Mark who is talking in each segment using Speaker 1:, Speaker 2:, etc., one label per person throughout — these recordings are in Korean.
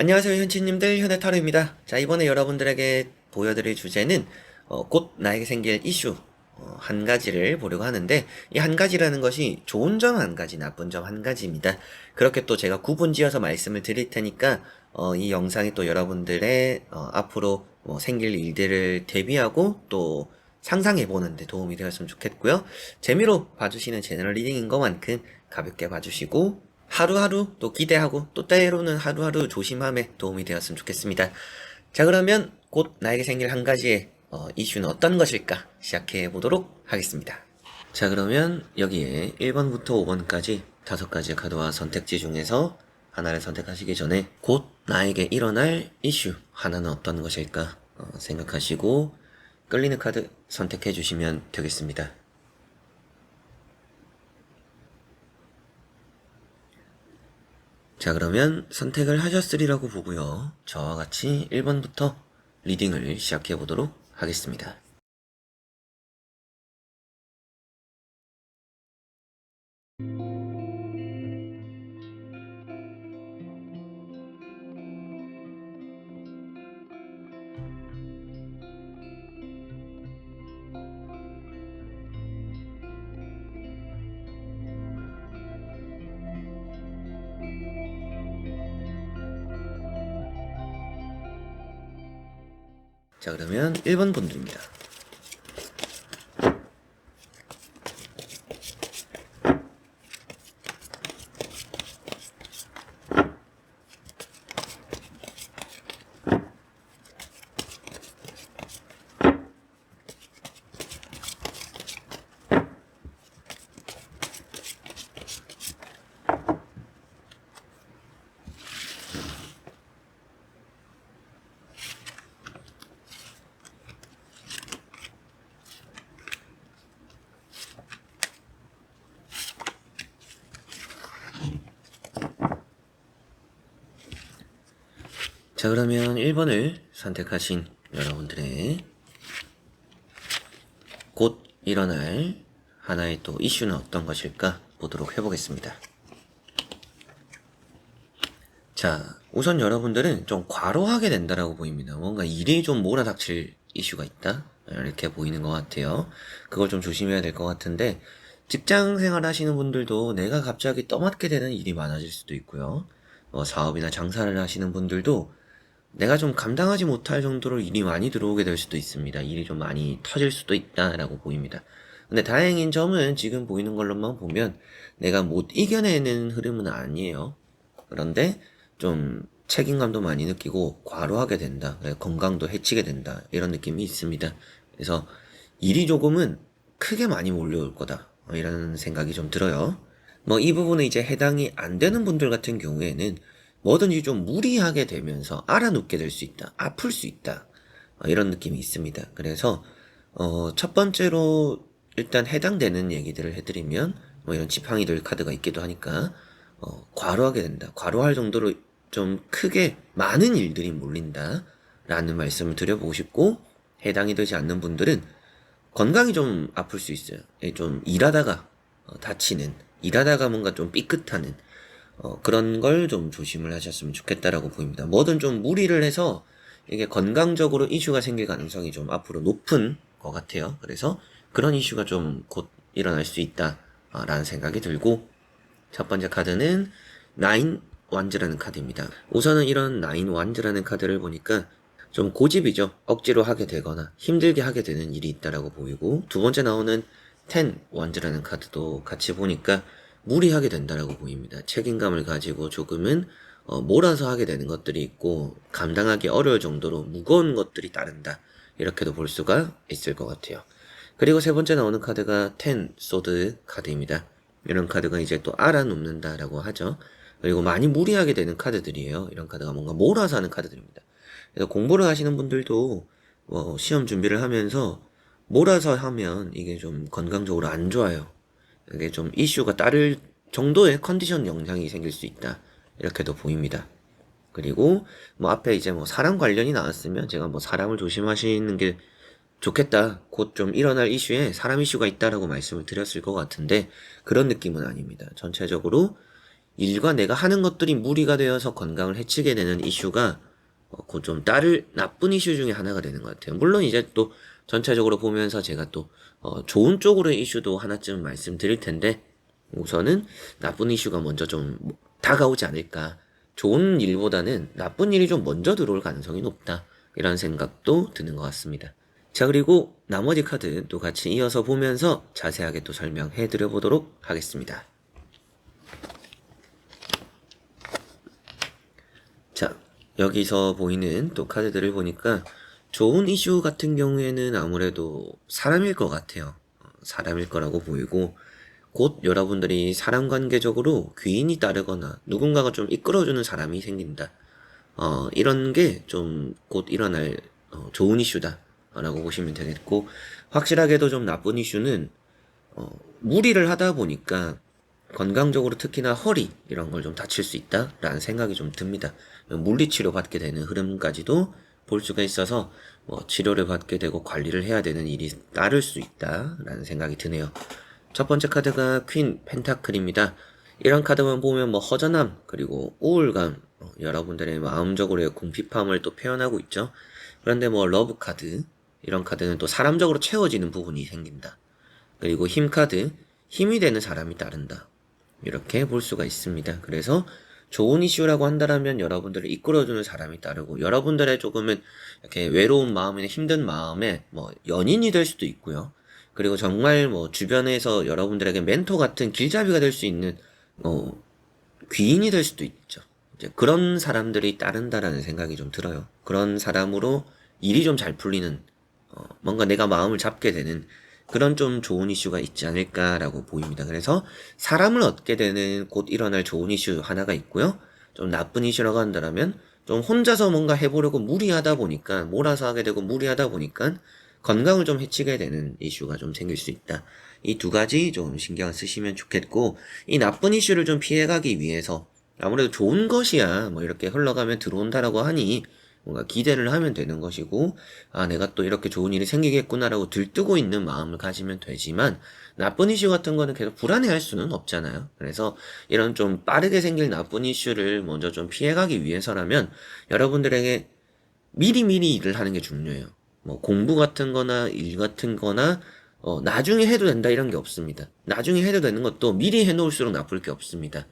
Speaker 1: 안녕하세요, 현치님들. 현해타로입니다. 자, 이번에 여러분들에게 보여드릴 주제는 곧 나에게 생길 이슈 한 가지를 보려고 하는데, 이 한 가지라는 것이 좋은 점 한 가지, 나쁜 점 한 가지입니다. 그렇게 또 제가 구분지어서 말씀을 드릴 테니까 이 영상이 또 여러분들의 앞으로 생길 일들을 대비하고 또 상상해보는 데 도움이 되었으면 좋겠고요. 재미로 봐주시는 제너럴 리딩인 것만큼 가볍게 봐주시고 하루하루 또 기대하고 또 때로는 하루하루 조심함에 도움이 되었으면 좋겠습니다. 자, 그러면 곧 나에게 생길 한 가지의 이슈는 어떤 것일까 시작해 보도록 하겠습니다. 자, 그러면 여기에 1번부터 5번까지 5가지의 카드와 선택지 중에서 하나를 선택하시기 전에 곧 나에게 일어날 이슈 하나는 어떤 것일까 생각하시고 끌리는 카드 선택해 주시면 되겠습니다. 자, 그러면 선택을 하셨으리라고 보고요. 저와 같이 1번부터 리딩을 시작해 보도록 하겠습니다. 자, 그러면 1번 분들입니다. 자, 그러면 1번을 선택하신 여러분들의 곧 일어날 하나의 또 이슈는 어떤 것일까 보도록 해보겠습니다. 자, 우선 여러분들은 좀 과로하게 된다라고 보입니다. 뭔가 일이 좀 몰아닥칠 이슈가 있다 이렇게 보이는 것 같아요. 그걸 좀 조심해야 될 것 같은데, 직장 생활 하시는 분들도 내가 갑자기 떠맡게 되는 일이 많아질 수도 있고요. 사업이나 장사를 하시는 분들도 내가 좀 감당하지 못할 정도로 일이 많이 들어오게 될 수도 있습니다. 일이 좀 많이 터질 수도 있다라고 보입니다. 근데 다행인 점은 지금 보이는 걸로만 보면 내가 못 이겨내는 흐름은 아니에요. 그런데 좀 책임감도 많이 느끼고 과로하게 된다. 건강도 해치게 된다. 이런 느낌이 있습니다. 그래서 일이 조금은 크게 많이 몰려올 거다. 이런 생각이 좀 들어요. 이 부분에 이제 해당이 안 되는 분들 같은 경우에는 뭐든지 좀 무리하게 되면서 알아눕게 될 수 있다. 아플 수 있다. 이런 느낌이 있습니다. 그래서 첫 번째로 일단 해당되는 얘기들을 해드리면 이런 지팡이 들 카드가 있기도 하니까 과로하게 된다. 과로할 정도로 좀 크게 많은 일들이 몰린다. 라는 말씀을 드려보고 싶고, 해당이 되지 않는 분들은 건강이 좀 아플 수 있어요. 좀 일하다가 다치는, 일하다가 뭔가 좀 삐끗하는 그런 걸 좀 조심을 하셨으면 좋겠다라고 보입니다. 뭐든 좀 무리를 해서 이게 건강적으로 이슈가 생길 가능성이 좀 앞으로 높은 것 같아요. 그래서 그런 이슈가 좀 곧 일어날 수 있다라는 생각이 들고, 첫 번째 카드는 나인 완즈라는 카드입니다. 우선은 이런 나인 완즈라는 카드를 보니까 좀 고집이죠. 억지로 하게 되거나 힘들게 하게 되는 일이 있다라고 보이고, 두 번째 나오는 텐 완즈라는 카드도 같이 보니까 무리하게 된다라고 보입니다. 책임감을 가지고 조금은 몰아서 하게 되는 것들이 있고 감당하기 어려울 정도로 무거운 것들이 따른다. 이렇게도 볼 수가 있을 것 같아요. 그리고 세 번째 나오는 카드가 텐 소드 카드입니다. 이런 카드가 이제 또 알아눕는다라고 하죠. 그리고 많이 무리하게 되는 카드들이에요. 이런 카드가 뭔가 몰아서 하는 카드들입니다. 그래서 공부를 하시는 분들도 시험 준비를 하면서 몰아서 하면 이게 좀 건강적으로 안 좋아요. 이게 좀 이슈가 따를 정도의 컨디션 영향이 생길 수 있다. 이렇게도 보입니다. 그리고 앞에 이제 사람 관련이 나왔으면 제가 사람을 조심하시는 게 좋겠다. 곧 좀 일어날 이슈에 사람 이슈가 있다라고 말씀을 드렸을 것 같은데 그런 느낌은 아닙니다. 전체적으로 일과 내가 하는 것들이 무리가 되어서 건강을 해치게 되는 이슈가 그 좀 나쁜 이슈 중에 하나가 되는 것 같아요. 물론 이제 또 전체적으로 보면서 제가 또 좋은 쪽으로의 이슈도 하나쯤 말씀드릴 텐데 우선은 나쁜 이슈가 먼저 좀 다가오지 않을까. 좋은 일보다는 나쁜 일이 좀 먼저 들어올 가능성이 높다. 이런 생각도 드는 것 같습니다. 자, 그리고 나머지 카드 또 같이 이어서 보면서 자세하게 또 설명해 드려 보도록 하겠습니다. 자, 여기서 보이는 또 카드들을 보니까 좋은 이슈 같은 경우에는 아무래도 사람일 것 같아요. 사람일 거라고 보이고 곧 여러분들이 사람 관계적으로 귀인이 따르거나 누군가가 좀 이끌어주는 사람이 생긴다. 이런 게 좀 곧 일어날 좋은 이슈다. 라고 보시면 되겠고 확실하게도 좀 나쁜 이슈는 무리를 하다 보니까 건강적으로 특히나 허리 이런 걸 좀 다칠 수 있다라는 생각이 좀 듭니다. 물리치료 받게 되는 흐름까지도 볼 수가 있어서 치료를 받게 되고 관리를 해야 되는 일이 따를 수 있다라는 생각이 드네요. 첫 번째 카드가 퀸 펜타클입니다. 이런 카드만 보면 허전함 그리고 우울감 여러분들의 마음적으로의 궁핍함을 또 표현하고 있죠. 그런데 러브 카드 이런 카드는 또 사람적으로 채워지는 부분이 생긴다. 그리고 힘 카드 힘이 되는 사람이 따른다. 이렇게 볼 수가 있습니다. 그래서 좋은 이슈라고 한다면 여러분들을 이끌어주는 사람이 따르고 여러분들의 조금은 이렇게 외로운 마음이나 힘든 마음에 연인이 될 수도 있고요. 그리고 정말 주변에서 여러분들에게 멘토 같은 길잡이가 될 수 있는 귀인이 될 수도 있죠. 이제 그런 사람들이 따른다라는 생각이 좀 들어요. 그런 사람으로 일이 좀 잘 풀리는 뭔가 내가 마음을 잡게 되는 그런 좀 좋은 이슈가 있지 않을까라고 보입니다. 그래서 사람을 얻게 되는 곧 일어날 좋은 이슈 하나가 있고요. 좀 나쁜 이슈라고 한다면 좀 혼자서 뭔가 해보려고 무리하다 보니까 몰아서 하게 되고 무리하다 보니까 건강을 좀 해치게 되는 이슈가 좀 생길 수 있다. 이 두 가지 좀 신경 쓰시면 좋겠고 이 나쁜 이슈를 좀 피해가기 위해서 아무래도 좋은 것이야 이렇게 흘러가면 들어온다라고 하니 뭔가 기대를 하면 되는 것이고 내가 또 이렇게 좋은 일이 생기겠구나라고 들뜨고 있는 마음을 가지면 되지만 나쁜 이슈 같은 거는 계속 불안해할 수는 없잖아요. 그래서 이런 좀 빠르게 생길 나쁜 이슈를 먼저 좀 피해가기 위해서라면 여러분들에게 미리미리 일을 하는 게 중요해요. 공부 같은 거나 일 같은 거나 나중에 해도 된다 이런 게 없습니다. 나중에 해도 되는 것도 미리 해놓을수록 나쁠 게 없습니다.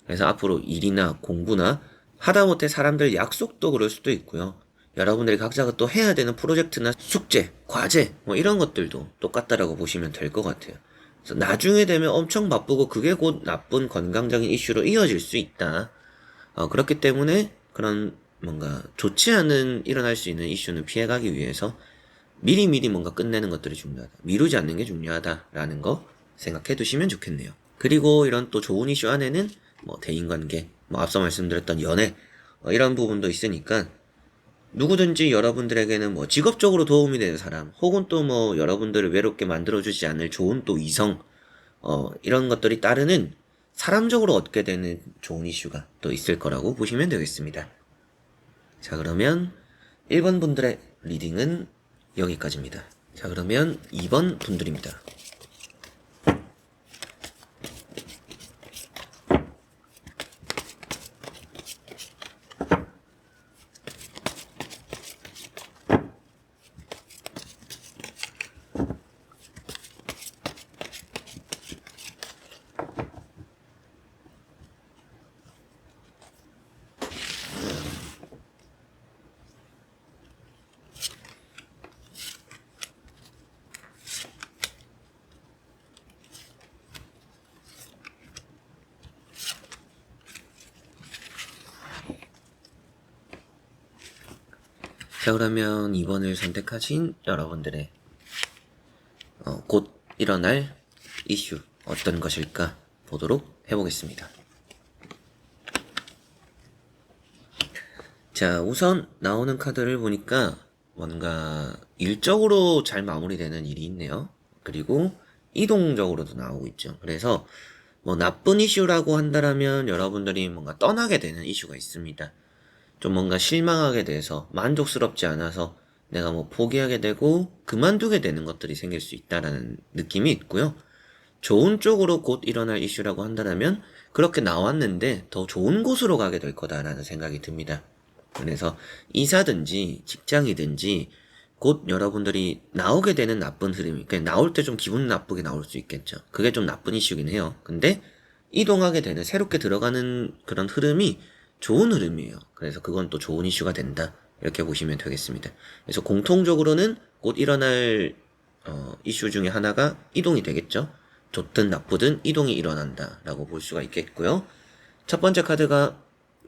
Speaker 1: 그래서 앞으로 일이나 공부나 하다못해 사람들 약속도 그럴 수도 있고요. 여러분들이 각자가 또 해야 되는 프로젝트나 숙제, 과제 이런 것들도 똑같다라고 보시면 될 것 같아요. 그래서 나중에 되면 엄청 바쁘고 그게 곧 나쁜 건강적인 이슈로 이어질 수 있다. 그렇기 때문에 그런 뭔가 좋지 않은 일어날 수 있는 이슈는 피해가기 위해서 미리미리 뭔가 끝내는 것들이 중요하다. 미루지 않는 게 중요하다라는 거 생각해 두시면 좋겠네요. 그리고 이런 또 좋은 이슈 안에는 대인관계, 앞서 말씀드렸던 연애 이런 부분도 있으니까 누구든지 여러분들에게는 직업적으로 도움이 되는 사람 혹은 또 여러분들을 외롭게 만들어주지 않을 좋은 또 이성 이런 것들이 따르는 사람적으로 얻게 되는 좋은 이슈가 또 있을 거라고 보시면 되겠습니다. 자, 그러면 1번 분들의 리딩은 여기까지입니다. 자, 그러면 2번 분들입니다. 자, 그러면 2번을 선택하신 여러분들의 곧 일어날 이슈 어떤 것일까 보도록 해보겠습니다. 자, 우선 나오는 카드를 보니까 뭔가 일적으로 잘 마무리되는 일이 있네요. 그리고 이동적으로도 나오고 있죠. 그래서 나쁜 이슈라고 한다면 여러분들이 뭔가 떠나게 되는 이슈가 있습니다. 좀 뭔가 실망하게 돼서 만족스럽지 않아서 내가 포기하게 되고 그만두게 되는 것들이 생길 수 있다라는 느낌이 있고요. 좋은 쪽으로 곧 일어날 이슈라고 한다면 그렇게 나왔는데 더 좋은 곳으로 가게 될 거다라는 생각이 듭니다. 그래서 이사든지 직장이든지 곧 여러분들이 나오게 되는 나쁜 흐름이, 그냥 나올 때 좀 기분 나쁘게 나올 수 있겠죠. 그게 좀 나쁜 이슈긴 해요. 근데 이동하게 되는, 새롭게 들어가는 그런 흐름이 좋은 흐름이에요. 그래서 그건 또 좋은 이슈가 된다. 이렇게 보시면 되겠습니다. 그래서 공통적으로는 곧 일어날 이슈 중에 하나가 이동이 되겠죠. 좋든 나쁘든 이동이 일어난다 라고 볼 수가 있겠고요. 첫 번째 카드가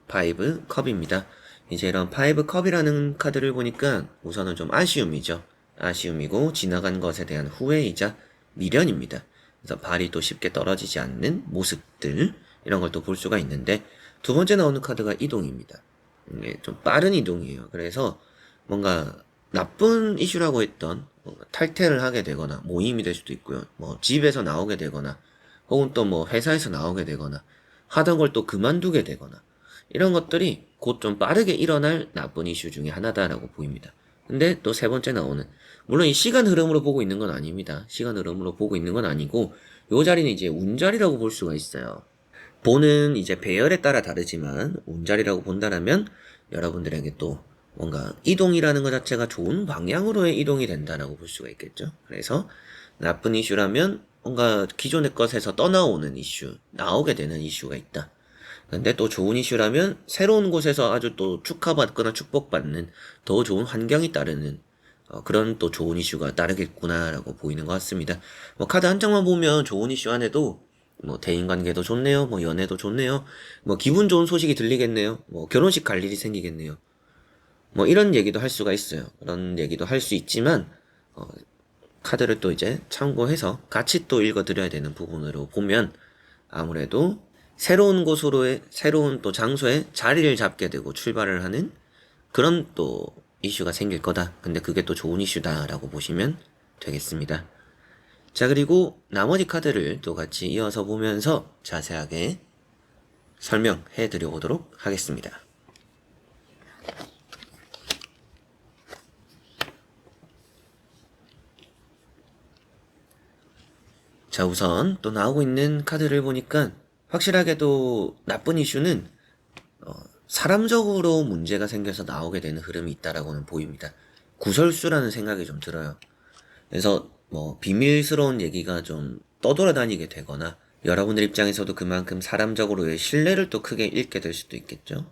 Speaker 1: 5 컵입니다. 이제 이런 5 컵이라는 카드를 보니까 우선은 좀 아쉬움이죠. 아쉬움이고 지나간 것에 대한 후회이자 미련입니다. 그래서 발이 또 쉽게 떨어지지 않는 모습들, 이런 걸 또 볼 수가 있는데, 두 번째 나오는 카드가 이동입니다. 이게 좀 빠른 이동이에요. 그래서 뭔가 나쁜 이슈라고 했던 뭔가 탈퇴를 하게 되거나 모임이 될 수도 있고요. 뭐 집에서 나오게 되거나 혹은 또 뭐 회사에서 나오게 되거나 하던 걸 또 그만두게 되거나 이런 것들이 곧 좀 빠르게 일어날 나쁜 이슈 중에 하나다라고 보입니다. 근데 또 세 번째 나오는, 물론 이 시간 흐름으로 보고 있는 건 아닙니다. 시간 흐름으로 보고 있는 건 아니고 요 자리는 이제 운자리라고 볼 수가 있어요. 보는 이제 배열에 따라 다르지만 운자리라고 본다라면 여러분들에게 또 뭔가 이동이라는 것 자체가 좋은 방향으로의 이동이 된다라고 볼 수가 있겠죠. 그래서 나쁜 이슈라면 뭔가 기존의 것에서 떠나오는 이슈, 나오게 되는 이슈가 있다. 근데 또 좋은 이슈라면 새로운 곳에서 아주 또 축하받거나 축복받는 더 좋은 환경이 따르는 그런 또 좋은 이슈가 따르겠구나라고 보이는 것 같습니다. 뭐 카드 한 장만 보면 좋은 이슈 안에도 뭐 대인관계도 좋네요, 뭐 연애도 좋네요, 뭐 기분 좋은 소식이 들리겠네요, 뭐 결혼식 갈 일이 생기겠네요, 뭐 이런 얘기도 할 수가 있어요. 그런 얘기도 할 수 있지만 카드를 또 이제 참고해서 같이 또 읽어드려야 되는 부분으로 보면 아무래도 새로운 곳으로의, 새로운 또 장소에 자리를 잡게 되고 출발을 하는 그런 또 이슈가 생길 거다. 근데 그게 또 좋은 이슈다라고 보시면 되겠습니다. 자, 그리고 나머지 카드를 또 같이 이어서 보면서 자세하게 설명해 드려보도록 하겠습니다. 자, 우선 또 나오고 있는 카드를 보니까 확실하게도 나쁜 이슈는 사람적으로 문제가 생겨서 나오게 되는 흐름이 있다라고는 보입니다. 구설수라는 생각이 좀 들어요. 그래서 뭐 비밀스러운 얘기가 좀 떠돌아다니게 되거나 여러분들 입장에서도 그만큼 사람적으로의 신뢰를 또 크게 잃게 될 수도 있겠죠.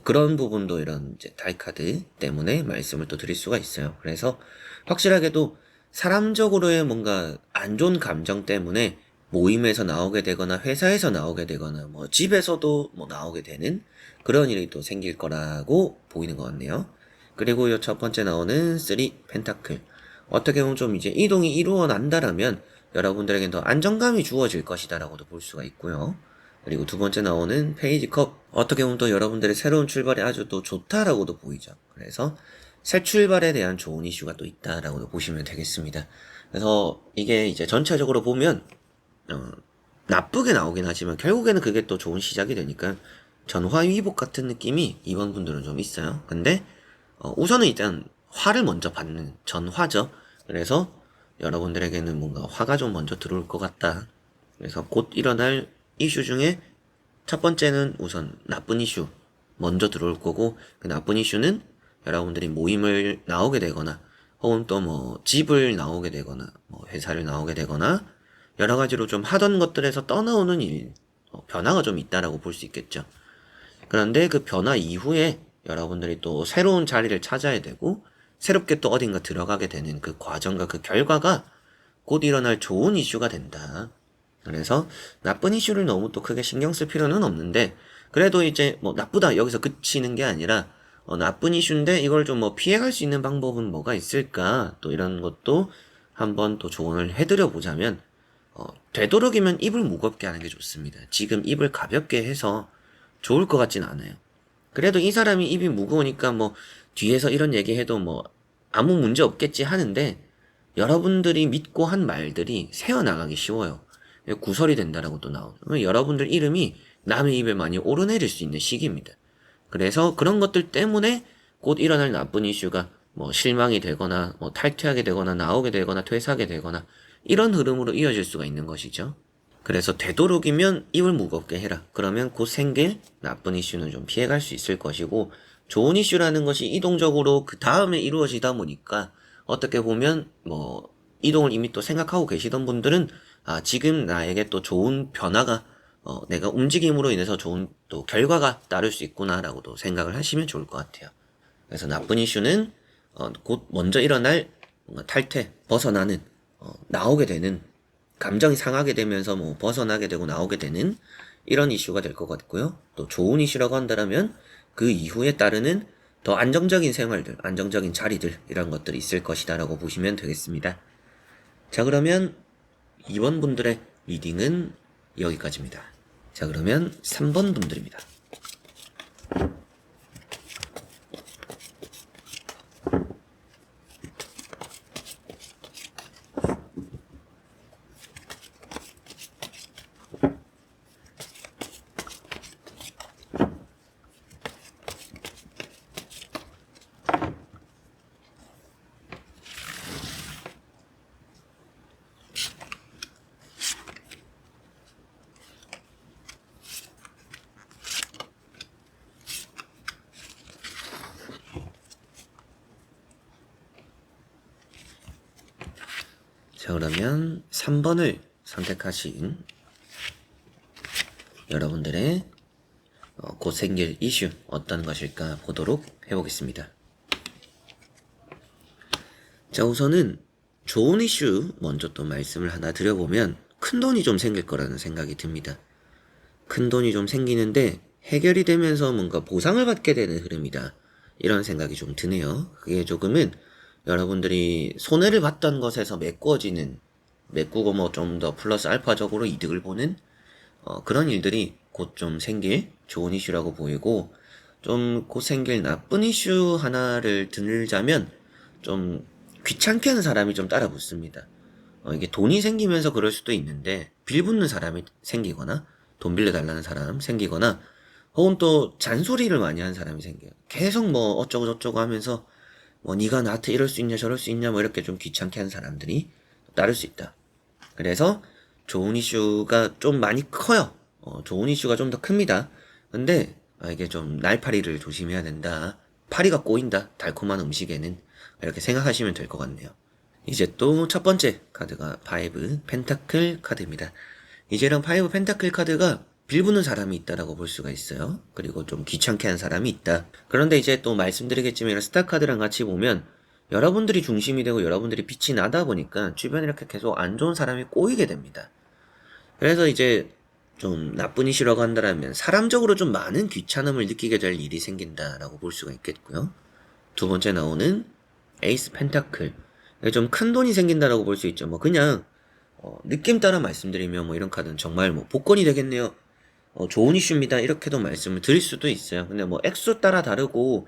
Speaker 1: 그런 부분도 이런 이제 다이카드 때문에 말씀을 또 드릴 수가 있어요. 그래서 확실하게도 사람적으로의 뭔가 안 좋은 감정 때문에 모임에서 나오게 되거나 회사에서 나오게 되거나 뭐 집에서도 뭐 나오게 되는 그런 일이 또 생길 거라고 보이는 것 같네요. 그리고 이 첫 번째 나오는 3 펜타클, 어떻게 보면 좀 이제 이동이 이루어 난다라면 여러분들에겐 더 안정감이 주어질 것이다라고도 볼 수가 있고요. 그리고 두 번째 나오는 페이지 컵, 어떻게 보면 또 여러분들의 새로운 출발이 아주 또 좋다라고도 보이죠. 그래서 새 출발에 대한 좋은 이슈가 또 있다라고도 보시면 되겠습니다. 그래서 이게 이제 전체적으로 보면 나쁘게 나오긴 하지만 결국에는 그게 또 좋은 시작이 되니까 전화위복 같은 느낌이 이번 분들은 좀 있어요. 근데 우선은 일단 화를 먼저 받는 전화죠. 그래서 여러분들에게는 뭔가 화가 좀 먼저 들어올 것 같다. 그래서 곧 일어날 이슈 중에 첫 번째는 우선 나쁜 이슈 먼저 들어올 거고, 그 나쁜 이슈는 여러분들이 모임을 나오게 되거나 혹은 또 뭐 집을 나오게 되거나 뭐 회사를 나오게 되거나 여러 가지로 좀 하던 것들에서 떠나오는 일, 변화가 좀 있다라고 볼 수 있겠죠. 그런데 그 변화 이후에 여러분들이 또 새로운 자리를 찾아야 되고 새롭게 또 어딘가 들어가게 되는 그 과정과 그 결과가 곧 일어날 좋은 이슈가 된다. 그래서 나쁜 이슈를 너무 또 크게 신경 쓸 필요는 없는데, 그래도 이제 뭐 나쁘다 여기서 그치는 게 아니라 나쁜 이슈인데 이걸 좀 뭐 피해갈 수 있는 방법은 뭐가 있을까, 또 이런 것도 한번 또 조언을 해드려 보자면 되도록이면 입을 무겁게 하는 게 좋습니다. 지금 입을 가볍게 해서 좋을 것 같진 않아요. 그래도 이 사람이 입이 무거우니까 뭐 뒤에서 이런 얘기해도 뭐 아무 문제 없겠지 하는데, 여러분들이 믿고 한 말들이 새어나가기 쉬워요. 구설이 된다라고 또 나오죠. 여러분들 이름이 남의 입에 많이 오르내릴 수 있는 시기입니다. 그래서 그런 것들 때문에 곧 일어날 나쁜 이슈가 뭐 실망이 되거나 뭐 탈퇴하게 되거나 나오게 되거나 퇴사하게 되거나 이런 흐름으로 이어질 수가 있는 것이죠. 그래서 되도록이면 입을 무겁게 해라. 그러면 곧 생길 나쁜 이슈는 좀 피해갈 수 있을 것이고, 좋은 이슈라는 것이 이동적으로 그 다음에 이루어지다 보니까 어떻게 보면 이동을 이미 또 생각하고 계시던 분들은 지금 나에게 또 좋은 변화가 내가 움직임으로 인해서 좋은 또 결과가 따를 수 있구나라고도 생각을 하시면 좋을 것 같아요. 그래서 나쁜 이슈는 곧 먼저 일어날 뭔가 탈퇴, 벗어나는 나오게 되는 감정이 상하게 되면서 벗어나게 되고 나오게 되는 이런 이슈가 될 것 같고요. 또 좋은 이슈라고 한다면 그 이후에 따르는 더 안정적인 생활들, 안정적인 자리들 이런 것들이 있을 것이다 라고 보시면 되겠습니다. 자, 그러면 2번 분들의 리딩은 여기까지입니다. 자, 그러면 3번 분들입니다. 자, 그러면 3번을 선택하신 여러분들의 곧 생길 이슈 어떤 것일까 보도록 해보겠습니다. 자, 우선은 좋은 이슈 먼저 또 말씀을 하나 드려보면 큰 돈이 좀 생길 거라는 생각이 듭니다. 큰 돈이 좀 생기는데 해결이 되면서 뭔가 보상을 받게 되는 흐름이다. 이런 생각이 좀 드네요. 그게 조금은 여러분들이 손해를 봤던 것에서 메꾸고 좀 더 플러스 알파적으로 이득을 보는 그런 일들이 곧 좀 생길 좋은 이슈라고 보이고, 좀 곧 생길 나쁜 이슈 하나를 들자면 좀 귀찮게 하는 사람이 좀 따라 붙습니다. 이게 돈이 생기면서 그럴 수도 있는데 빌붙는 사람이 생기거나 돈 빌려달라는 사람 생기거나 혹은 또 잔소리를 많이 하는 사람이 생겨요. 계속 어쩌고 저쩌고 하면서 네가 나한테 이럴 수 있냐 저럴 수 있냐 이렇게 좀 귀찮게 하는 사람들이 따를 수 있다. 그래서 좋은 이슈가 좀 많이 커요. 좋은 이슈가 좀 더 큽니다. 근데 이게 좀 날파리를 조심해야 된다. 파리가 꼬인다. 달콤한 음식에는 이렇게 생각하시면 될 것 같네요. 이제 또 첫 번째 카드가 5 펜타클 카드입니다. 이제 이런 5 펜타클 카드가 빌붙는 사람이 있다라고 볼 수가 있어요. 그리고 좀 귀찮게 하는 사람이 있다. 그런데 이제 또 말씀드리겠지만 이런 스타 카드랑 같이 보면 여러분들이 중심이 되고 여러분들이 빛이 나다 보니까 주변에 이렇게 계속 안 좋은 사람이 꼬이게 됩니다. 그래서 이제 좀 나쁜 이슈라고 한다면 사람적으로 좀 많은 귀찮음을 느끼게 될 일이 생긴다라고 볼 수가 있겠고요. 두 번째 나오는 에이스 펜타클. 좀 큰 돈이 생긴다라고 볼 수 있죠. 그냥 느낌 따라 말씀드리면 이런 카드는 정말 복권이 되겠네요. 좋은 이슈입니다. 이렇게도 말씀을 드릴 수도 있어요. 근데 액수 따라 다르고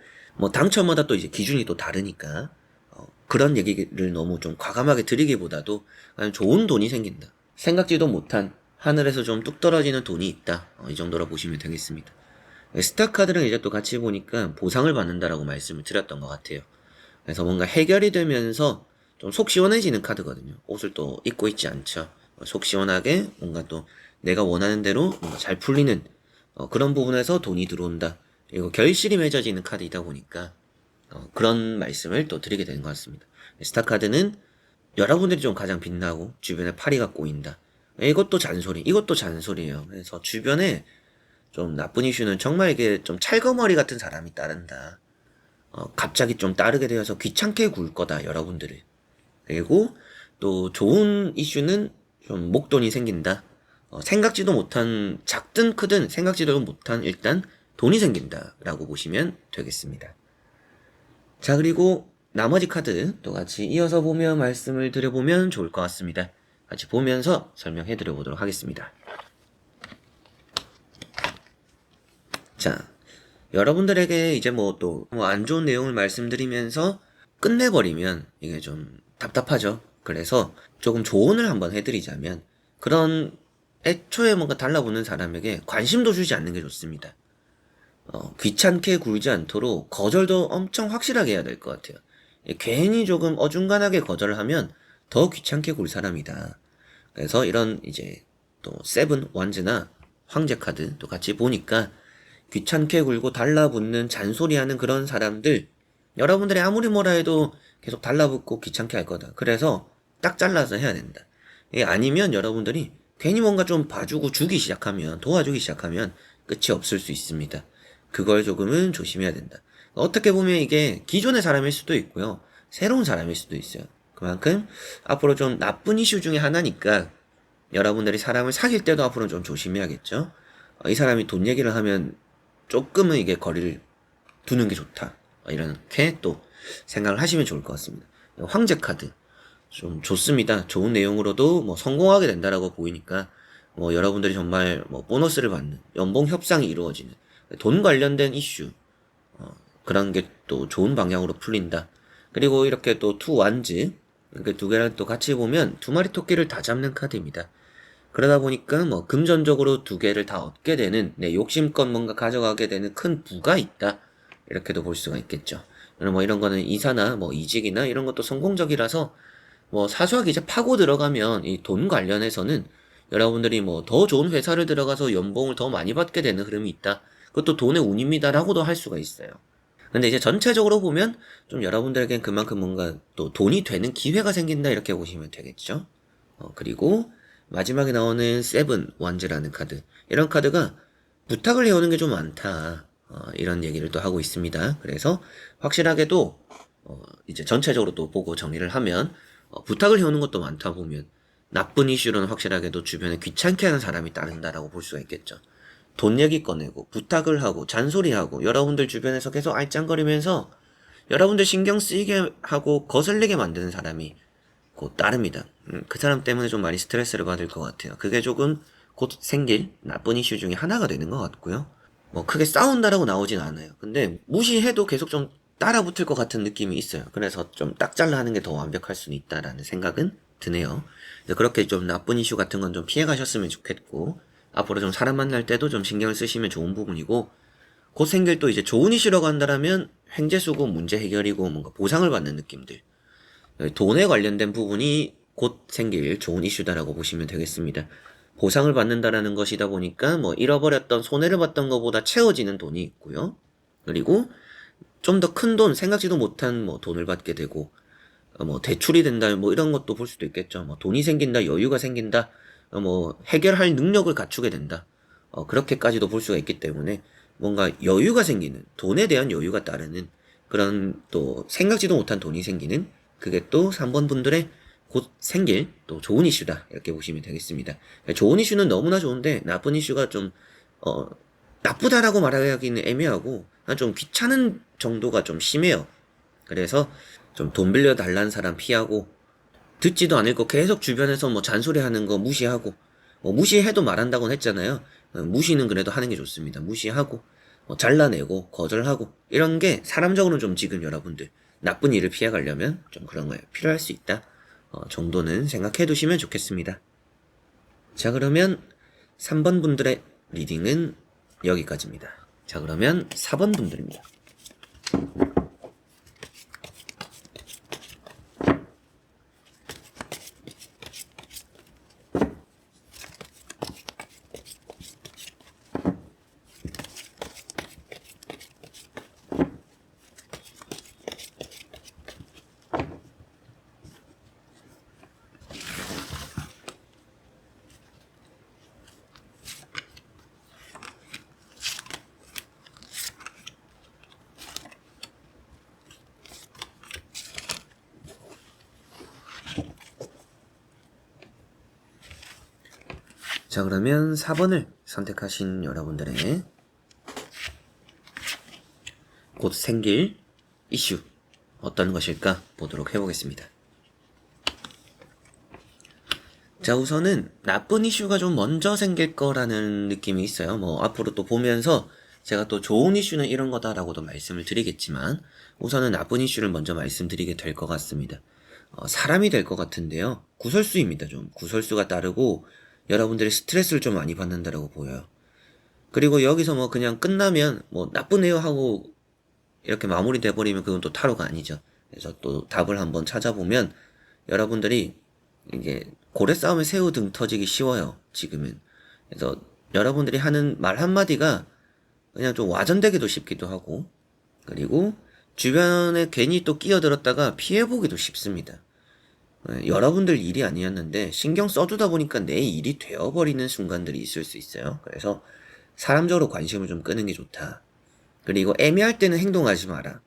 Speaker 1: 당첨마다 또 이제 기준이 또 다르니까 그런 얘기를 너무 좀 과감하게 드리기보다도 그냥 좋은 돈이 생긴다. 생각지도 못한 하늘에서 좀 뚝 떨어지는 돈이 있다. 이 정도로 보시면 되겠습니다. 스타 카드랑 이제 또 같이 보니까 보상을 받는다라고 말씀을 드렸던 것 같아요. 그래서 뭔가 해결이 되면서 좀 속 시원해지는 카드거든요. 옷을 또 입고 있지 않죠. 속 시원하게 뭔가 또 내가 원하는 대로 뭔가 잘 풀리는 그런 부분에서 돈이 들어온다. 그리고 결실이 맺어지는 카드이다 보니까 그런 말씀을 또 드리게 되는 것 같습니다. 스타 카드는 여러분들이 좀 가장 빛나고 주변에 파리가 꼬인다. 이것도 잔소리, 이것도 잔소리예요. 그래서 주변에 좀 나쁜 이슈는 정말 이게 좀 찰거머리 같은 사람이 따른다. 갑자기 좀 따르게 되어서 귀찮게 굴 거다, 여러분들을. 그리고 또 좋은 이슈는 좀 목돈이 생긴다. 생각지도 못한, 작든 크든 생각지도 못한 일단 돈이 생긴다라고 보시면 되겠습니다. 자, 그리고 나머지 카드 또 같이 이어서 보며 말씀을 드려보면 좋을 것 같습니다. 같이 보면서 설명해 드려보도록 하겠습니다. 자, 여러분들에게 이제 또 안 좋은 내용을 말씀드리면서 끝내버리면 이게 좀 답답하죠. 그래서 조금 조언을 한번 해드리자면 그런 애초에 뭔가 달라붙는 사람에게 관심도 주지 않는 게 좋습니다. 귀찮게 굴지 않도록 거절도 엄청 확실하게 해야 될 것 같아요. 괜히 조금 어중간하게 거절을 하면 더 귀찮게 굴 사람이다. 그래서 이런 이제 또 세븐 완즈나 황제 카드 또 같이 보니까 귀찮게 굴고 달라붙는 잔소리하는 그런 사람들, 여러분들이 아무리 뭐라 해도 계속 달라붙고 귀찮게 할 거다. 그래서 딱 잘라서 해야 된다. 이게 아니면 여러분들이 괜히 뭔가 좀 봐주고 주기 시작하면, 도와주기 시작하면 끝이 없을 수 있습니다. 그걸 조금은 조심해야 된다. 어떻게 보면 이게 기존의 사람일 수도 있고요, 새로운 사람일 수도 있어요. 그만큼 앞으로 좀 나쁜 이슈 중에 하나니까 여러분들이 사람을 사귈 때도 앞으로 좀 조심해야겠죠. 이 사람이 돈 얘기를 하면 조금은 이게 거리를 두는 게 좋다, 이렇게 또 생각을 하시면 좋을 것 같습니다. 황제 카드 좀 좋습니다. 좋은 내용으로도 뭐 성공하게 된다라고 보이니까 뭐 여러분들이 정말 뭐 보너스를 받는, 연봉 협상이 이루어지는 돈 관련된 이슈, 그런 게 또 좋은 방향으로 풀린다. 그리고 이렇게 또 투 완즈, 이렇게 두 개를 또 같이 보면 두 마리 토끼를 다 잡는 카드입니다. 그러다 보니까 뭐 금전적으로 두 개를 다 얻게 되는, 내 욕심껏 뭔가 가져가게 되는 큰 부가 있다, 이렇게도 볼 수가 있겠죠. 뭐 이런 거는 이사나 뭐 이직이나 이런 것도 성공적이라서 뭐 사소하게 이제 파고 들어가면 이 돈 관련해서는 여러분들이 뭐 더 좋은 회사를 들어가서 연봉을 더 많이 받게 되는 흐름이 있다, 그것도 돈의 운입니다라고도 할 수가 있어요. 근데 이제 전체적으로 보면 좀 여러분들에겐 그만큼 뭔가 또 돈이 되는 기회가 생긴다, 이렇게 보시면 되겠죠. 그리고 마지막에 나오는 세븐 완즈라는 카드, 이런 카드가 부탁을 해오는 게 좀 많다, 이런 얘기를 또 하고 있습니다. 그래서 확실하게도 이제 전체적으로 또 보고 정리를 하면 부탁을 해오는 것도 많다 보면 나쁜 이슈로는 확실하게도 주변에 귀찮게 하는 사람이 따른다라고 볼 수가 있겠죠. 돈 얘기 꺼내고 부탁을 하고 잔소리하고 여러분들 주변에서 계속 알짱거리면서 여러분들 신경 쓰이게 하고 거슬리게 만드는 사람이 곧 따릅니다. 그 사람 때문에 좀 많이 스트레스를 받을 것 같아요. 그게 조금 곧 생길 나쁜 이슈 중에 하나가 되는 것 같고요. 뭐 크게 싸운다라고 나오진 않아요. 근데 무시해도 계속 좀 따라붙을 것 같은 느낌이 있어요. 그래서 좀 딱 잘라 하는 게 더 완벽할 수는 있다라는 생각은 드네요. 그렇게 좀 나쁜 이슈 같은 건 좀 피해 가셨으면 좋겠고, 앞으로 좀 사람 만날 때도 좀 신경을 쓰시면 좋은 부분이고, 곧 생길 또 이제 좋은 이슈라고 한다면 횡재수고 문제 해결이고 뭔가 보상을 받는 느낌들, 돈에 관련된 부분이 곧 생길 좋은 이슈다라고 보시면 되겠습니다. 보상을 받는다라는 것이다 보니까 뭐 잃어버렸던, 손해를 봤던 것보다 채워지는 돈이 있고요. 그리고 좀 더 큰 돈, 생각지도 못한 뭐 돈을 받게 되고, 뭐 대출이 된다, 뭐 이런 것도 볼 수도 있겠죠. 뭐 돈이 생긴다, 여유가 생긴다, 뭐 해결할 능력을 갖추게 된다, 그렇게까지도 볼 수가 있기 때문에 뭔가 여유가 생기는, 돈에 대한 여유가 따르는 그런, 또 생각지도 못한 돈이 생기는, 그게 또 3번 분들의 곧 생길 또 좋은 이슈다, 이렇게 보시면 되겠습니다. 좋은 이슈는 너무나 좋은데 나쁜 이슈가 좀 나쁘다라고 말하기는 애매하고 좀 귀찮은 정도가 좀 심해요. 그래서 좀 돈 빌려 달라는 사람 피하고, 듣지도 않을 거 계속 주변에서 뭐 잔소리하는 거 무시하고, 뭐 무시해도 말한다고는 했잖아요. 무시는 그래도 하는 게 좋습니다. 무시하고 잘라내고 거절하고, 이런 게 사람적으로는 좀 지금 여러분들 나쁜 일을 피해가려면 좀 그런 거예요. 필요할 수 있다, 정도는 생각해 두시면 좋겠습니다. 자, 그러면 3번 분들의 리딩은 여기까지입니다. 자, 그러면 4번 분들입니다. 자, 그러면 4번을 선택하신 여러분들의 곧 생길 이슈 어떤 것일까 보도록 해보겠습니다. 자, 우선은 나쁜 이슈가 좀 먼저 생길 거라는 느낌이 있어요. 뭐 앞으로 또 보면서 제가 또 좋은 이슈는 이런 거다라고도 말씀을 드리겠지만, 우선은 나쁜 이슈를 먼저 말씀드리게 될 것 같습니다. 사람이 될 것 같은데요, 구설수입니다. 좀 구설수가 따르고 여러분들이 스트레스를 좀 많이 받는다라고 보여요. 그리고 여기서 뭐 그냥 끝나면 뭐 나쁘네요 하고 이렇게 마무리 돼버리면 그건 또 타로가 아니죠. 그래서 또 답을 한번 찾아보면 여러분들이 이게 고래 싸움에 새우 등 터지기 쉬워요, 지금은. 그래서 여러분들이 하는 말 한마디가 그냥 좀 와전되기도 쉽기도 하고, 그리고 주변에 괜히 또 끼어들었다가 피해보기도 쉽습니다. 여러분들 일이 아니었는데 신경 써주다 보니까 내 일이 되어버리는 순간들이 있을 수 있어요. 그래서 사람적으로 관심을 좀 끄는 게 좋다. 그리고 애매할 때는 행동하지 마라.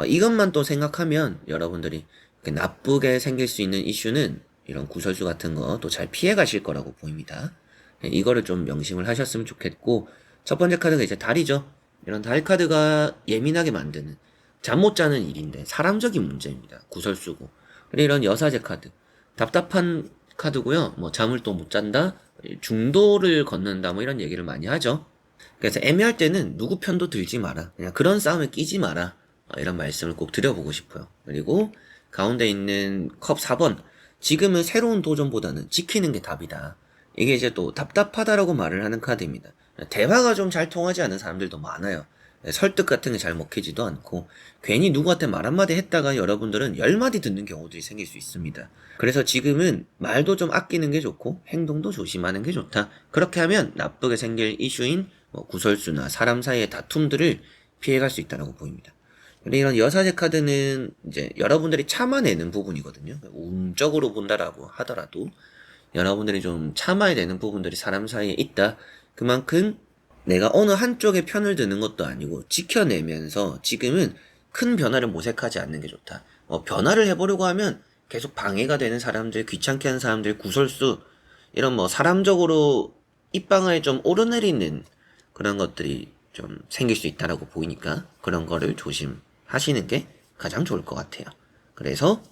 Speaker 1: 이것만 또 생각하면 여러분들이 나쁘게 생길 수 있는 이슈는 이런 구설수 같은 거 또 잘 피해 가실 거라고 보입니다. 이거를 좀 명심을 하셨으면 좋겠고, 첫 번째 카드가 이제 달이죠. 이런 달 카드가 예민하게 만드는, 잠 못 자는 일인데 사람적인 문제입니다. 구설수고. 그리고 이런 여사제 카드, 답답한 카드고요. 뭐 잠을 또 못 잔다, 중도를 걷는다, 뭐 이런 얘기를 많이 하죠. 그래서 애매할 때는 누구 편도 들지 마라. 그냥 그런 싸움에 끼지 마라. 이런 말씀을 꼭 드려보고 싶어요. 그리고 가운데 있는 컵 4번. 지금은 새로운 도전보다는 지키는 게 답이다. 이게 이제 또 답답하다라고 말을 하는 카드입니다. 대화가 좀 잘 통하지 않는 사람들도 많아요. 설득 같은 게 잘 먹히지도 않고, 괜히 누구한테 말 한마디 했다가 여러분들은 10마디 듣는 경우들이 생길 수 있습니다. 그래서 지금은 말도 좀 아끼는 게 좋고 행동도 조심하는 게 좋다. 그렇게 하면 나쁘게 생길 이슈인 구설수나 사람 사이의 다툼들을 피해갈 수 있다고 보입니다. 근데 이런 여사제 카드는 이제 여러분들이 참아내는 부분이거든요. 운적으로 본다라고 하더라도 여러분들이 좀 참아야 되는 부분들이 사람 사이에 있다. 그만큼 내가 어느 한쪽의 편을 드는 것도 아니고 지켜내면서 지금은 큰 변화를 모색하지 않는 게 좋다. 변화를 해보려고 하면 계속 방해가 되는 사람들, 귀찮게 하는 사람들, 구설수, 이런 사람적으로 입방아에 좀 오르내리는 그런 것들이 좀 생길 수 있다라고 보이니까 그런 거를 조심하시는 게 가장 좋을 것 같아요. 그래서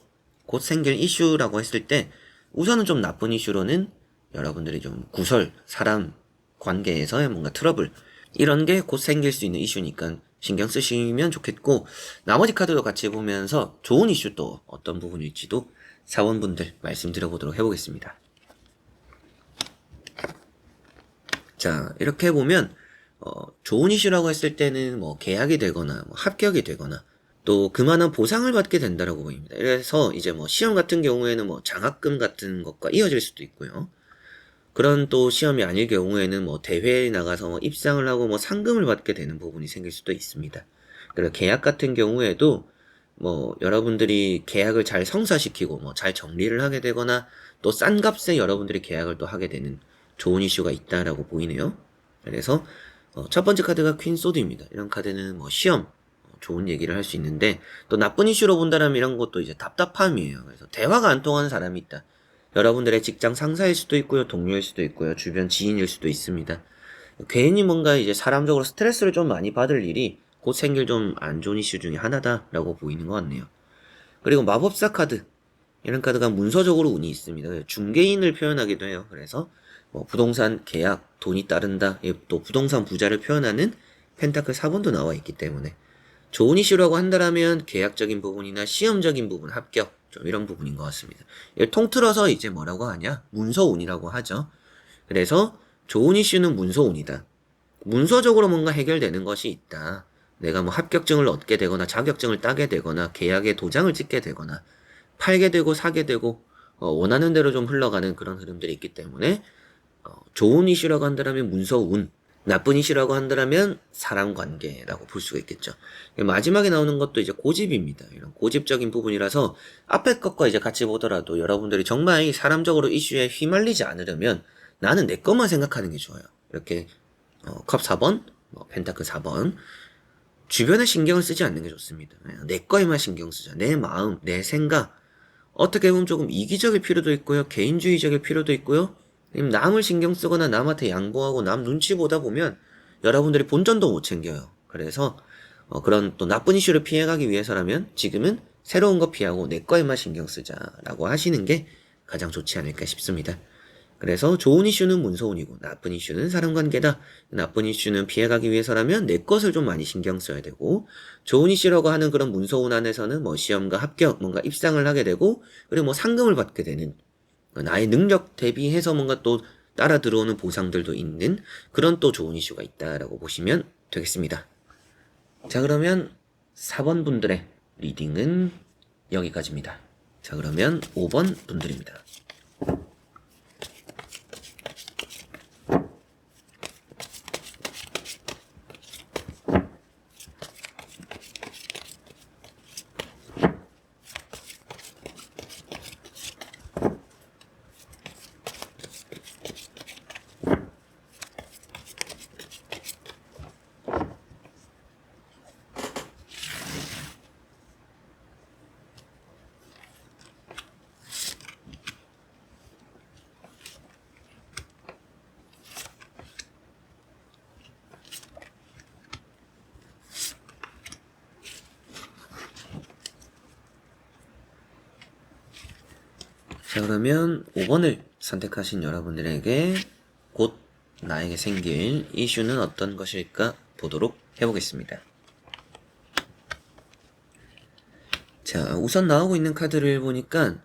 Speaker 1: 곧 생길 이슈라고 했을 때 우선은 좀 나쁜 이슈로는 여러분들이 좀 구설, 사람 관계에서의 뭔가 트러블, 이런 게 곧 생길 수 있는 이슈니까 신경 쓰시면 좋겠고, 나머지 카드도 같이 보면서 좋은 이슈 또 어떤 부분일지도 사원분들 말씀드려보도록 해보겠습니다. 자, 이렇게 보면 좋은 이슈라고 했을 때는 계약이 되거나 합격이 되거나 또 그만한 보상을 받게 된다라고 보입니다. 그래서 이제 시험 같은 경우에는 장학금 같은 것과 이어질 수도 있고요. 그런 또 시험이 아닐 경우에는 대회에 나가서 입상을 하고 상금을 받게 되는 부분이 생길 수도 있습니다. 그리고 계약 같은 경우에도 여러분들이 계약을 잘 성사시키고 잘 정리를 하게 되거나 또 싼 값에 여러분들이 계약을 또 하게 되는 좋은 이슈가 있다라고 보이네요. 그래서 첫 번째 카드가 퀸 소드입니다. 이런 카드는 시험 좋은 얘기를 할 수 있는데, 또 나쁜 이슈로 본다면 이런 것도 이제 답답함이에요. 그래서 대화가 안 통하는 사람이 있다. 여러분들의 직장 상사일 수도 있고요, 동료일 수도 있고요, 주변 지인일 수도 있습니다. 괜히 뭔가 이제 사람적으로 스트레스를 좀 많이 받을 일이 곧 생길 좀 안 좋은 이슈 중에 하나다라고 보이는 것 같네요. 그리고 마법사 카드, 이런 카드가 문서적으로 운이 있습니다. 중개인을 표현하기도 해요. 그래서 부동산 계약, 돈이 따른다, 또 부동산 부자를 표현하는 펜타클 4번도 나와 있기 때문에 좋은 이슈라고 한다면 계약적인 부분이나 시험적인 부분, 합격, 좀 이런 부분인 것 같습니다. 이걸 통틀어서 이제 뭐라고 하냐? 문서운이라고 하죠. 그래서 좋은 이슈는 문서운이다. 문서적으로 뭔가 해결되는 것이 있다. 내가 합격증을 얻게 되거나 자격증을 따게 되거나 계약에 도장을 찍게 되거나 팔게 되고 사게 되고 원하는 대로 좀 흘러가는 그런 흐름들이 있기 때문에 좋은 이슈라고 한다면 문서운, 나쁜 이슈라고 한다면 사람 관계라고 볼 수가 있겠죠. 마지막에 나오는 것도 이제 고집입니다. 이런 고집적인 부분이라서 앞에 것과 이제 같이 보더라도 여러분들이 정말 사람적으로 이슈에 휘말리지 않으려면 나는 내 것만 생각하는 게 좋아요. 이렇게 컵 4번, 펜타클 4번, 주변에 신경을 쓰지 않는 게 좋습니다. 내 거에만 신경 쓰자. 내 마음, 내 생각. 어떻게 보면 조금 이기적일 필요도 있고요, 개인주의적일 필요도 있고요, 남을 신경 쓰거나 남한테 양보하고 남 눈치 보다 보면 여러분들이 본전도 못 챙겨요. 그래서 그런 또 나쁜 이슈를 피해가기 위해서라면 지금은 새로운 거 피하고 내 거에만 신경 쓰자라고 하시는 게 가장 좋지 않을까 싶습니다. 그래서 좋은 이슈는 문서운이고 나쁜 이슈는 사람관계다. 나쁜 이슈는 피해가기 위해서라면 내 것을 좀 많이 신경 써야 되고, 좋은 이슈라고 하는 그런 문서운 안에서는 시험과 합격, 뭔가 입상을 하게 되고, 그리고 상금을 받게 되는, 나의 능력 대비해서 뭔가 또 따라 들어오는 보상들도 있는 그런 또 좋은 이슈가 있다라고 보시면 되겠습니다. 자, 그러면 4번 분들의 리딩은 여기까지입니다. 자, 그러면 5번 분들입니다. 자, 그러면 5번을 선택하신 여러분들에게 곧 나에게 생길 이슈는 어떤 것일까 보도록 해보겠습니다. 자, 우선 나오고 있는 카드를 보니까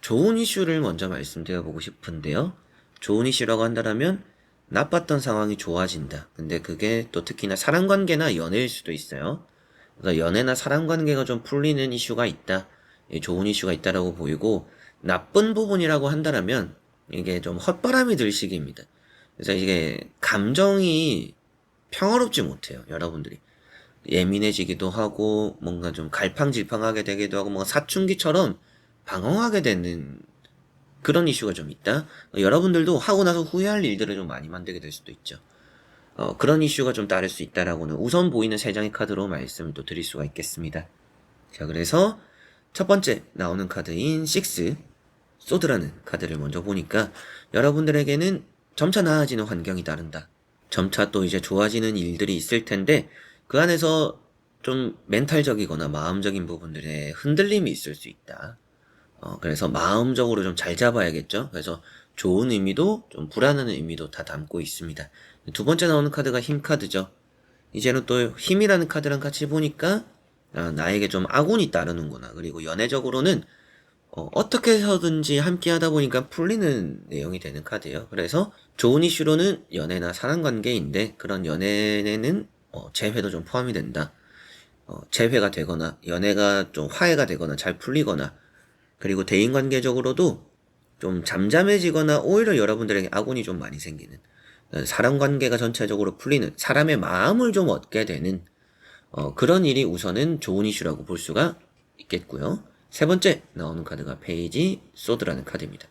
Speaker 1: 좋은 이슈를 먼저 말씀드려보고 싶은데요. 좋은 이슈라고 한다면 나빴던 상황이 좋아진다. 근데 그게 또 특히나 사람관계나 연애일 수도 있어요. 그래서 연애나 사람관계가 좀 풀리는 이슈가 있다. 좋은 이슈가 있다라고 보이고, 나쁜 부분이라고 한다면 이게 좀 헛바람이 들 시기입니다. 그래서 이게 감정이 평화롭지 못해요. 여러분들이 예민해지기도 하고 뭔가 좀 갈팡질팡하게 되기도 하고 뭔가 사춘기처럼 방황하게 되는 그런 이슈가 좀 있다. 여러분들도 하고 나서 후회할 일들을 좀 많이 만들게 될 수도 있죠. 그런 이슈가 좀 따를 수 있다라고는 우선 보이는 세 장의 카드로 말씀을 또 드릴 수가 있겠습니다. 자, 그래서 첫 번째 나오는 카드인 6, 소드라는 카드를 먼저 보니까 여러분들에게는 점차 나아지는 환경이 따른다. 점차 또 이제 좋아지는 일들이 있을 텐데 그 안에서 좀 멘탈적이거나 마음적인 부분들에 흔들림이 있을 수 있다. 그래서 마음적으로 좀 잘 잡아야겠죠. 그래서 좋은 의미도 좀 불안한 의미도 다 담고 있습니다. 두 번째 나오는 카드가 힘 카드죠. 이제는 또 힘이라는 카드랑 같이 보니까 나에게 좀 아군이 따르는구나. 그리고 연애적으로는 어떻게 해서든지 함께 하다 보니까 풀리는 내용이 되는 카드예요. 그래서 좋은 이슈로는 연애나 사랑관계인데 그런 연애는 재회도 좀 포함이 된다. 재회가 되거나 연애가 좀 화해가 되거나 잘 풀리거나 그리고 대인관계적으로도 좀 잠잠해지거나 오히려 여러분들에게 아군이 좀 많이 생기는 사람관계가 전체적으로 풀리는 사람의 마음을 좀 얻게 되는 그런 일이 우선은 좋은 이슈라고 볼 수가 있겠고요. 세 번째 나오는 카드가 페이지 소드라는 카드입니다.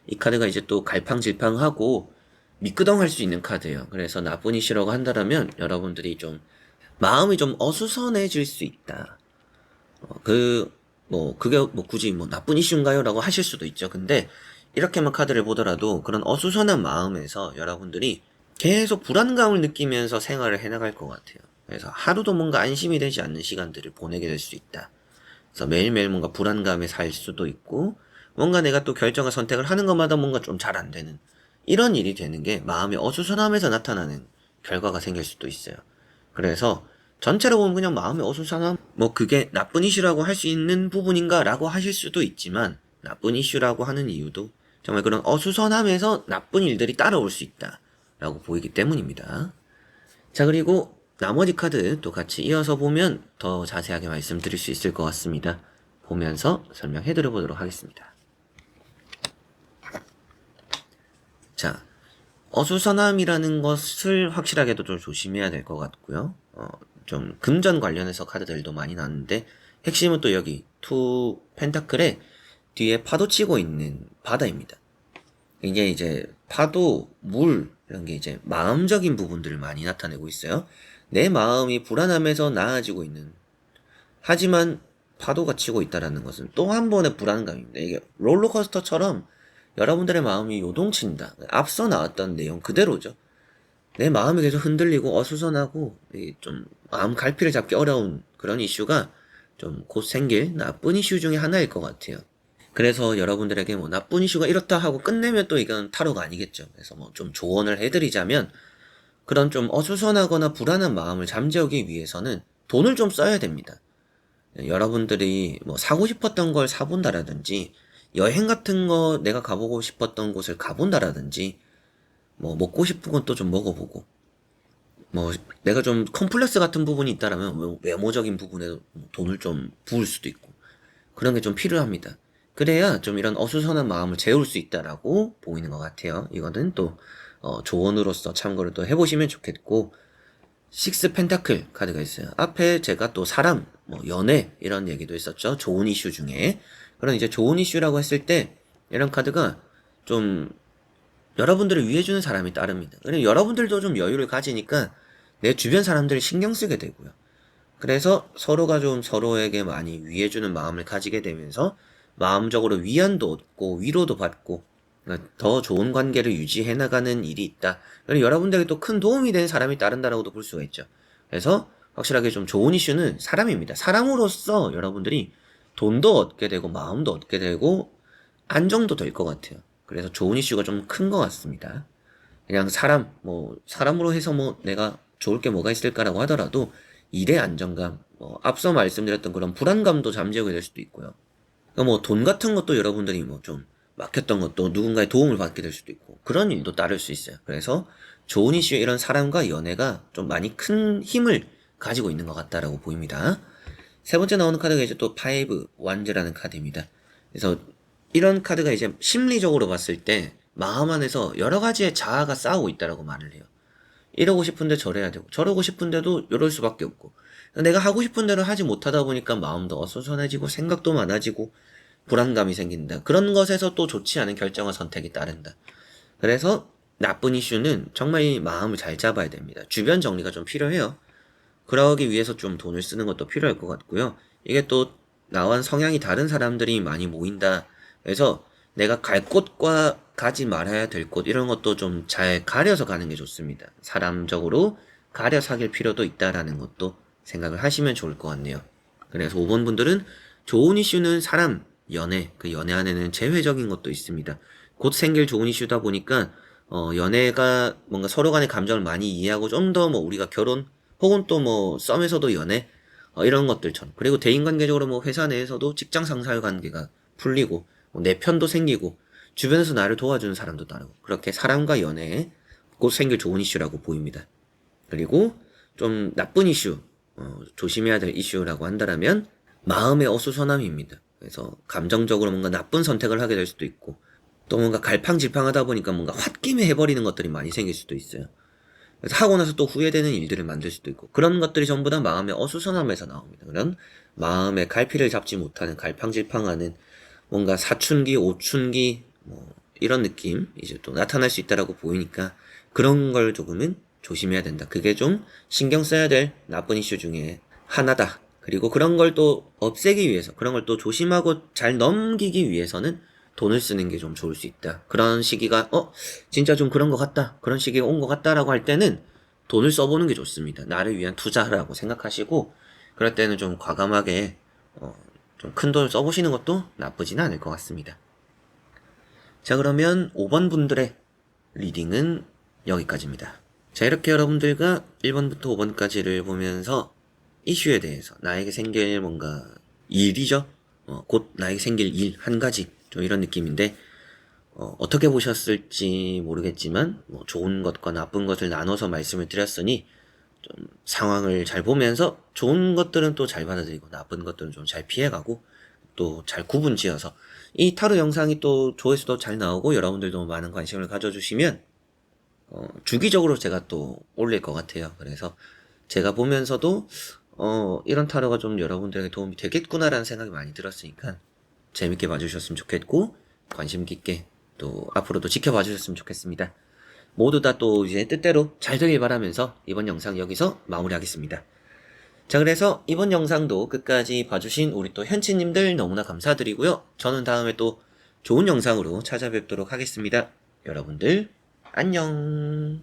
Speaker 1: 이 카드가 이제 또 갈팡질팡하고 미끄덩할 수 있는 카드예요. 그래서 나쁜 이슈라고 한다면 여러분들이 좀 마음이 좀 어수선해질 수 있다. 그게 굳이 나쁜 이슈인가요? 라고 하실 수도 있죠. 근데 이렇게만 카드를 보더라도 그런 어수선한 마음에서 여러분들이 계속 불안감을 느끼면서 생활을 해나갈 것 같아요. 그래서 하루도 뭔가 안심이 되지 않는 시간들을 보내게 될 수 있다. 그래서 매일매일 뭔가 불안감에 살 수도 있고 뭔가 내가 또 결정과 선택을 하는 것마다 뭔가 좀 잘 안 되는 이런 일이 되는 게 마음의 어수선함에서 나타나는 결과가 생길 수도 있어요. 그래서 전체로 보면 그냥 마음의 어수선함 그게 나쁜 이슈라고 할 수 있는 부분인가 라고 하실 수도 있지만 나쁜 이슈라고 하는 이유도 정말 그런 어수선함에서 나쁜 일들이 따라올 수 있다 라고 보이기 때문입니다. 자, 그리고 나머지 카드 또 같이 이어서 보면 더 자세하게 말씀드릴 수 있을 것 같습니다. 보면서 설명해 드려보도록 하겠습니다. 자, 어수선함이라는 것을 확실하게도 좀 조심해야 될 것 같고요. 좀 금전 관련해서 카드들도 많이 나왔는데 핵심은 또 여기 투 펜타클의 뒤에 파도 치고 있는 바다입니다. 이게 이제 파도, 물 이런 게 이제 마음적인 부분들을 많이 나타내고 있어요. 내 마음이 불안함에서 나아지고 있는 하지만 파도가 치고 있다라는 것은 또 한 번의 불안감입니다. 이게 롤러코스터처럼 여러분들의 마음이 요동친다. 앞서 나왔던 내용 그대로죠. 내 마음이 계속 흔들리고 어수선하고 좀 마음 갈피를 잡기 어려운 그런 이슈가 좀 곧 생길 나쁜 이슈 중에 하나일 것 같아요. 그래서 여러분들에게 나쁜 이슈가 이렇다 하고 끝내면 또 이건 타로가 아니겠죠. 그래서 좀 조언을 해드리자면 그런 좀 어수선하거나 불안한 마음을 잠재우기 위해서는 돈을 좀 써야 됩니다. 여러분들이 사고 싶었던 걸 사본다라든지 여행 같은 거 내가 가보고 싶었던 곳을 가본다라든지 먹고 싶은 건 또 좀 먹어보고 내가 좀 컴플렉스 같은 부분이 있다라면 외모적인 부분에 돈을 좀 부을 수도 있고 그런 게 좀 필요합니다. 그래야 좀 이런 어수선한 마음을 재울 수 있다라고 보이는 것 같아요. 이거는 또 조언으로서 참고를 또 해보시면 좋겠고 6 펜타클 카드가 있어요. 앞에 제가 또 사람, 연애 이런 얘기도 있었죠. 좋은 이슈 중에 그런 이제 좋은 이슈라고 했을 때 이런 카드가 좀 여러분들을 위해주는 사람이 따릅니다. 그리고 여러분들도 좀 여유를 가지니까 내 주변 사람들을 신경 쓰게 되고요. 그래서 서로가 좀 서로에게 많이 위해주는 마음을 가지게 되면서 마음적으로 위안도 얻고 위로도 받고 더 좋은 관계를 유지해 나가는 일이 있다. 그리고 여러분들에게 또 큰 도움이 되는 사람이 따른다라고도 볼 수가 있죠. 그래서 확실하게 좀 좋은 이슈는 사람입니다. 사람으로서 여러분들이 돈도 얻게 되고 마음도 얻게 되고 안정도 될 것 같아요. 그래서 좋은 이슈가 좀 큰 것 같습니다. 그냥 사람으로 해서 내가 좋을 게 뭐가 있을까라고 하더라도 일의 안정감, 앞서 말씀드렸던 그런 불안감도 잠재우게 될 수도 있고요. 그러니까 돈 같은 것도 여러분들이 좀 막혔던 것도 누군가의 도움을 받게 될 수도 있고, 그런 일도 따를 수 있어요. 그래서 좋은 이슈, 이런 사람과 연애가 좀 많이 큰 힘을 가지고 있는 것 같다라고 보입니다. 세 번째 나오는 카드가 이제 또 파이브 완즈라는 카드입니다. 그래서 이런 카드가 이제 심리적으로 봤을 때 마음 안에서 여러 가지의 자아가 싸우고 있다라고 말을 해요. 이러고 싶은데 저래야 되고, 저러고 싶은데도 이럴 수밖에 없고, 내가 하고 싶은 대로 하지 못하다 보니까 마음도 어수선해지고 생각도 많아지고 불안감이 생긴다. 그런 것에서 또 좋지 않은 결정과 선택이 따른다. 그래서 나쁜 이슈는 정말 이 마음을 잘 잡아야 됩니다. 주변 정리가 좀 필요해요. 그러기 위해서 좀 돈을 쓰는 것도 필요할 것 같고요. 이게 또 나와 성향이 다른 사람들이 많이 모인다. 그래서 내가 갈 곳과 가지 말아야 될 곳, 이런 것도 좀 잘 가려서 가는 게 좋습니다. 사람적으로 가려 사귈 필요도 있다라는 것도 생각을 하시면 좋을 것 같네요. 그래서 5번 분들은 좋은 이슈는 사람, 연애, 그 연애 안에는 재회적인 것도 있습니다. 곧 생길 좋은 이슈다 보니까 연애가 뭔가 서로 간의 감정을 많이 이해하고 좀 더 우리가 결혼 혹은 또 썸에서도 연애 이런 것들처럼, 그리고 대인관계적으로 회사 내에서도 직장 상사의 관계가 풀리고 내 편도 생기고 주변에서 나를 도와주는 사람도 따르고, 그렇게 사람과 연애에 곧 생길 좋은 이슈라고 보입니다. 그리고 좀 나쁜 이슈, 조심해야 될 이슈라고 한다면 마음의 어수선함입니다. 그래서 감정적으로 뭔가 나쁜 선택을 하게 될 수도 있고, 또 뭔가 갈팡질팡하다 보니까 뭔가 홧김에 해버리는 것들이 많이 생길 수도 있어요. 그래서 하고 나서 또 후회되는 일들을 만들 수도 있고, 그런 것들이 전부 다 마음의 어수선함에서 나옵니다. 그런 마음의 갈피를 잡지 못하는, 갈팡질팡하는 뭔가 사춘기, 오춘기 이런 느낌 이제 또 나타날 수 있다라고 보이니까 그런 걸 조금은 조심해야 된다. 그게 좀 신경 써야 될 나쁜 이슈 중에 하나다. 그리고 그런 걸 또 없애기 위해서, 그런 걸 또 조심하고 잘 넘기기 위해서는 돈을 쓰는 게 좀 좋을 수 있다. 그런 시기가 진짜 좀 그런 것 같다, 그런 시기가 온 것 같다라고 할 때는 돈을 써보는 게 좋습니다. 나를 위한 투자라고 생각하시고, 그럴 때는 좀 과감하게 좀 큰 돈을 써보시는 것도 나쁘지는 않을 것 같습니다. 자, 그러면 5번 분들의 리딩은 여기까지입니다. 자, 이렇게 여러분들과 1번부터 5번까지를 보면서 이슈에 대해서, 나에게 생길 뭔가 일이죠. 곧 나에게 생길 일 한 가지, 좀 이런 느낌인데 어떻게 보셨을지 모르겠지만 좋은 것과 나쁜 것을 나눠서 말씀을 드렸으니 좀 상황을 잘 보면서 좋은 것들은 또 잘 받아들이고 나쁜 것들은 좀 잘 피해가고 또 잘 구분 지어서, 이 타로 영상이 또 조회수도 잘 나오고 여러분들도 많은 관심을 가져주시면 주기적으로 제가 또 올릴 것 같아요. 그래서 제가 보면서도 이런 타로가 좀 여러분들에게 도움이 되겠구나라는 생각이 많이 들었으니까 재밌게 봐주셨으면 좋겠고, 관심 깊게 또 앞으로도 지켜봐 주셨으면 좋겠습니다. 모두 다 또 이제 뜻대로 잘 되길 바라면서 이번 영상 여기서 마무리하겠습니다. 자, 그래서 이번 영상도 끝까지 봐주신 우리 또 현치님들 너무나 감사드리고요. 저는 다음에 또 좋은 영상으로 찾아뵙도록 하겠습니다. 여러분들 안녕.